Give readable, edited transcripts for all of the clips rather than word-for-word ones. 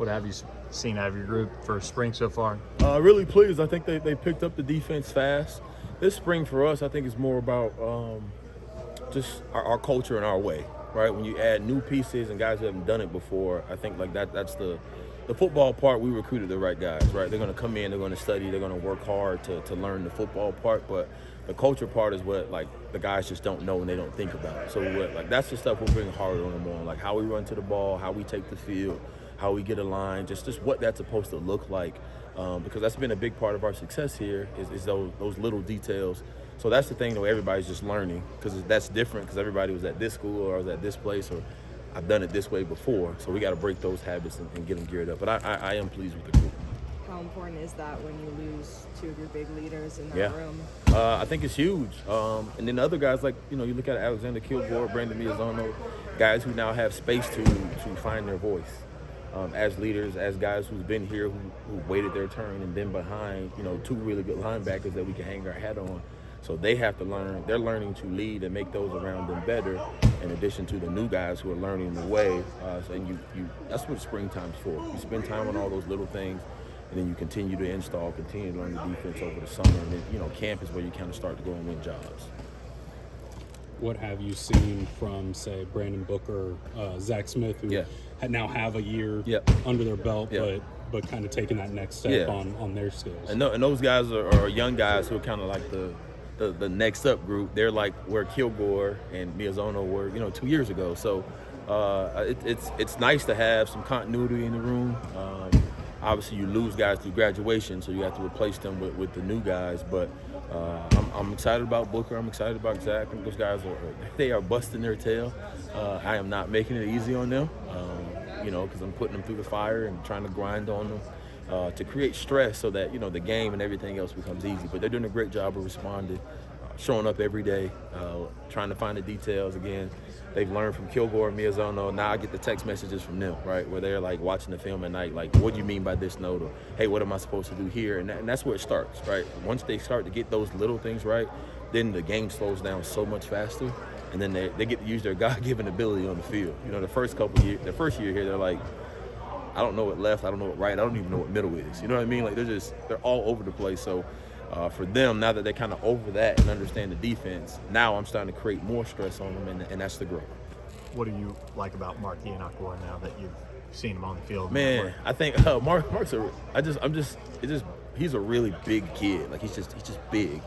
What have you seen out of your group for spring so far? Really pleased. I think they picked up the defense fast. This spring for us, I think, is more about just our culture and our way, right? When you add new pieces and guys who haven't done it before, I think like that's the football part. We recruited the right guys, right? They're going to come in, they're going to study, they're going to work hard to learn the football part, but the culture part is what like the guys just don't know and they don't think about. So that's the stuff we're bringing harder on them on, like how we run to the ball, how we take the field, how we get a line, just what that's supposed to look like, because that's been a big part of our success here is those little details. So that's the thing that everybody's just learning, because that's different because everybody was at this school or I was at this place or I've done it this way before. So we got to break those habits and get them geared up. But I am pleased with the group. How important is that when you lose two of your big leaders in that room? I think it's huge. And then the other guys, like, you look at Alexander Kilgore, Brandon Miazzono, guys who now have space to find their voice. As leaders, as guys who've been here, who waited their turn and been behind, two really good linebackers that we can hang our hat on. So they have to learn. They're learning to lead and make those around them better, in addition to the new guys who are learning the way. And that's what springtime's for. You spend time on all those little things, and then you continue to continue to learn the defense over the summer. And then, camp is where you kind of start to go and win jobs. What have you seen from, say, Brandon Booker, Zach Smith, who now have a year under their belt, but kind of taking that next step on their skills? And those guys are young guys who are kind of like the next up group. They're like where Kilgore and Miazzono were, 2 years ago. So it's nice to have some continuity in the room. Obviously, you lose guys through graduation, so you have to replace them with the new guys. But I'm excited about Booker. I'm excited about Zach. And those guys are busting their tail. I am not making it easy on them, because I'm putting them through the fire and trying to grind on them to create stress so that, the game and everything else becomes easy. But they're doing a great job of responding, showing up every day, trying to find the details again. They've learned from Kilgore and Miazzono. Now I get the text messages from them, right, where they're like watching the film at night, like, what do you mean by this note? Or, hey, what am I supposed to do here? And that's where it starts, right? Once they start to get those little things right, then the game slows down so much faster. And then they get to use their God-given ability on the field. The first year here, they're like, I don't know what left, I don't know what right, I don't even know what middle is. You know what I mean? Like they're all over the place. So for them, now that they're kind of over that and understand the defense, now I'm starting to create more stress on them, and that's the growth. What do you like about Mark Villasana now that you've seen him on the field? Man, I think Mark's he's a really big kid. Like he's just big.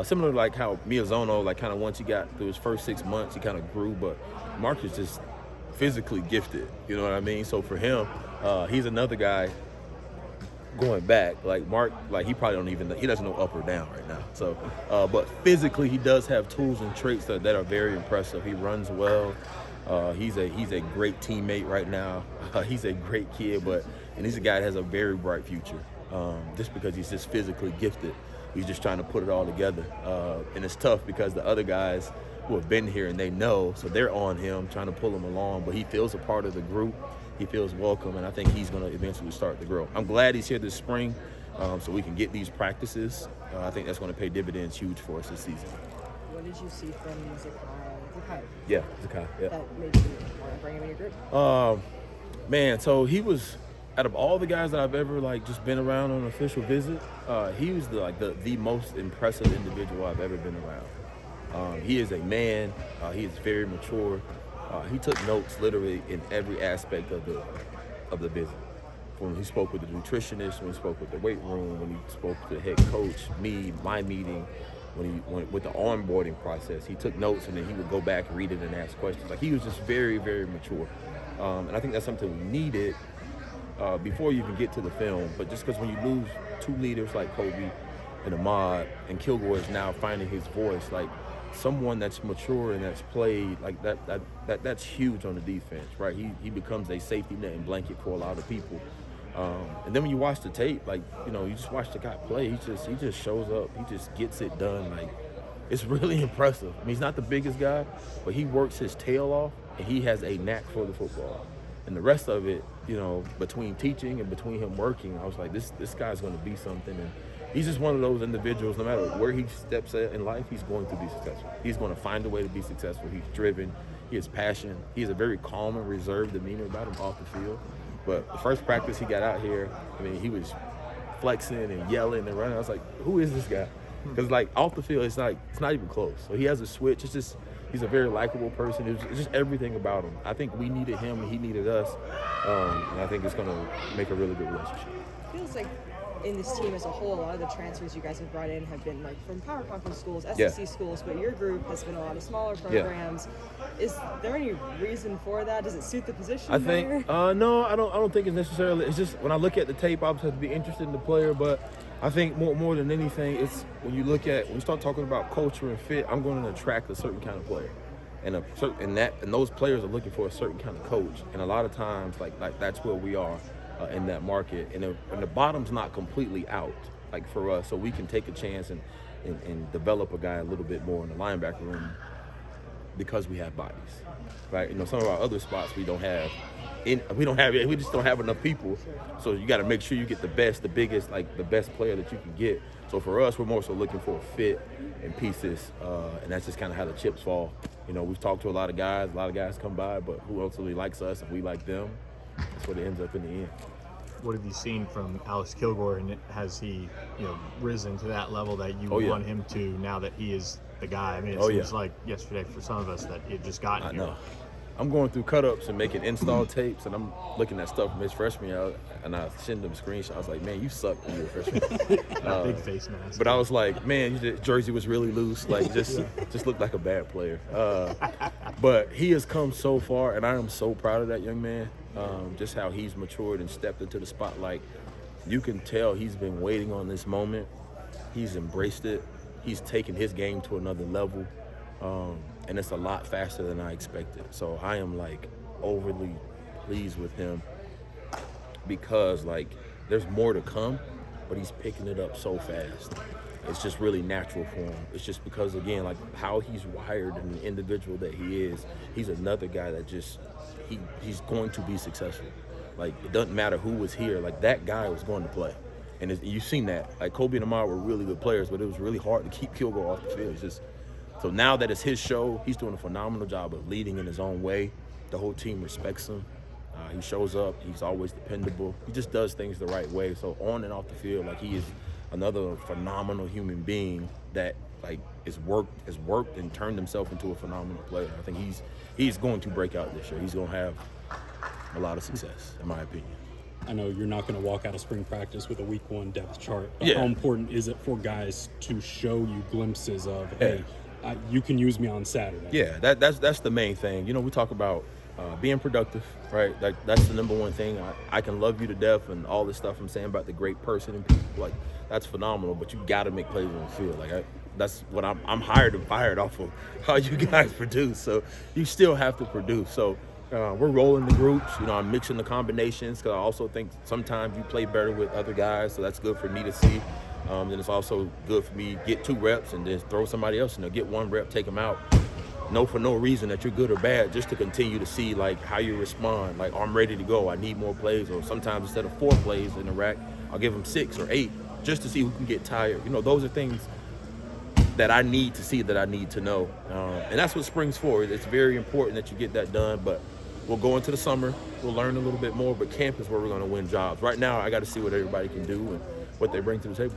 Similar to like how Miazzono, like kind of once he got through his first 6 months, he kind of grew, but Mark is just physically gifted. You know what I mean? So for him, he's another guy going back. Like Mark, like he doesn't know up or down right now. So, but physically he does have tools and traits that are very impressive. He runs well. He's a great teammate right now. He's a great kid, and he's a guy that has a very bright future. Just because he's just physically gifted. He's just trying to put it all together. And it's tough because the other guys who have been here and they know, so they're on him, trying to pull him along, but he feels a part of the group. He feels welcome, and I think he's going to eventually start to grow. I'm glad he's here this spring so we can get these practices. I think that's going to pay dividends huge for us this season. What did you see from Zakai? Yeah, Zakai. Yeah. That made you want to bring him in your group? Man, so he was, out of all the guys that I've ever just been around on an official visit, he was the most impressive individual I've ever been around. He is a man. He is very mature. He took notes literally in every aspect of the visit. When he spoke with the nutritionist, when he spoke with the weight room, when he spoke to the head coach, my meeting, when he went with the onboarding process, he took notes and then he would go back and read it and ask questions. Like he was just very, very mature. And I think that's something we needed before you even get to the film. But just because when you lose two leaders like Kobe and Ahmad, and Kilgore is now finding his voice, like someone that's mature and that's played like that's huge on the defense, right? He becomes a safety net and blanket for a lot of people. And then when you watch the tape, you just watch the guy play. He just shows up. He just gets it done. Like it's really impressive. I mean, he's not the biggest guy, but he works his tail off, and he has a knack for the football. And the rest of it, between teaching and between him working, I was like, this guy's going to be something. And he's just one of those individuals, no matter where he steps in life, he's going to be successful. He's going to find a way to be successful. He's driven. He has passion. He has a very calm and reserved demeanor about him off the field. But the first practice he got out here, I mean, he was flexing and yelling and running. I was like, who is this guy? Because like off the field, it's not even close. So he has a switch. It's just he's a very likable person. It's just everything about him. I think we needed him and he needed us, and I think it's gonna make a really good relationship. It feels like in this team as a whole, a lot of the transfers you guys have brought in have been like from power conference schools, SEC schools, but your group has been a lot of smaller programs. Is there any reason for that? Does it suit the position? I think no, I don't think it's necessarily. It's just when I look at the tape, I obviously have to be interested in the player, but I think more than anything, it's when you start talking about culture and fit, I'm going to attract a certain kind of player, and those players are looking for a certain kind of coach, and a lot of times like that's where we are in that market, and the bottom's not completely out like for us, so we can take a chance and develop a guy a little bit more in the linebacker room because we have bodies, right? You know, some of our other spots we just don't have enough people. So you got to make sure you get the best, the biggest, like the best player that you can get. So for us, we're more so looking for a fit and pieces, and that's just kind of how the chips fall. You know, we've talked to a lot of guys come by, but who ultimately likes us and we like them, that's what it ends up in the end. What have you seen from Alex Kilgore, and has he, risen to that level that you want him to now that he is the guy? I mean, it seems like yesterday for some of us that he had just gotten here. I know. I'm going through cut-ups and making install tapes, and I'm looking at stuff from his freshman year, and I send him screenshots. I was like, man, you suck when you were a freshman. Big face mask. But I was like, man, his jersey was really loose. Like, just looked like a bad player. But he has come so far, and I am so proud of that young man. Just how he's matured and stepped into the spotlight. You can tell he's been waiting on this moment. He's embraced it. He's taken his game to another level. And it's a lot faster than I expected. So I am like overly pleased with him because like there's more to come, but he's picking it up so fast. It's just really natural for him. It's just because, again, like how he's wired and the individual that he is, he's another guy that just, he's going to be successful. Like, it doesn't matter who was here. Like, that guy was going to play. And you've seen that. Like, Kobe and Amar were really good players, but it was really hard to keep Kilgore off the field. It's just, so now that it's his show, he's doing a phenomenal job of leading in his own way. The whole team respects him. He shows up. He's always dependable. He just does things the right way. So on and off the field, like, he is another phenomenal human being that like has worked and turned himself into a phenomenal player. I think he's going to break out this year. He's going to have a lot of success, in my opinion. I know you're not going to walk out of spring practice with a week one depth chart, but how important is it for guys to show you glimpses of, hey, you can use me on Saturday? Yeah, that's the main thing. You know, we talk about being productive, right? Like, that's the number one thing. I can love you to death and all this stuff I'm saying about the great person and people, like, that's phenomenal, but you got to make plays on the field. Like, that's what I'm hired and fired off of, how you guys produce. So you still have to produce. So we're rolling the groups. You know, I'm mixing the combinations because I also think sometimes you play better with other guys, so that's good for me to see. Then it's also good for me to get 2 reps and then throw somebody else in there, get 1 rep, take them out. No, for no reason that you're good or bad, just to continue to see like how you respond. Like, I'm ready to go. I need more plays, or sometimes instead of 4 plays in the rack, I'll give them 6 or 8 just to see who can get tired. You know, those are things that I need to see, that I need to know. And that's what spring's for. It's very important that you get that done, but we'll go into the summer. We'll learn a little bit more, but camp is where we're going to win jobs. Right now, I got to see what everybody can do and what they bring to the table.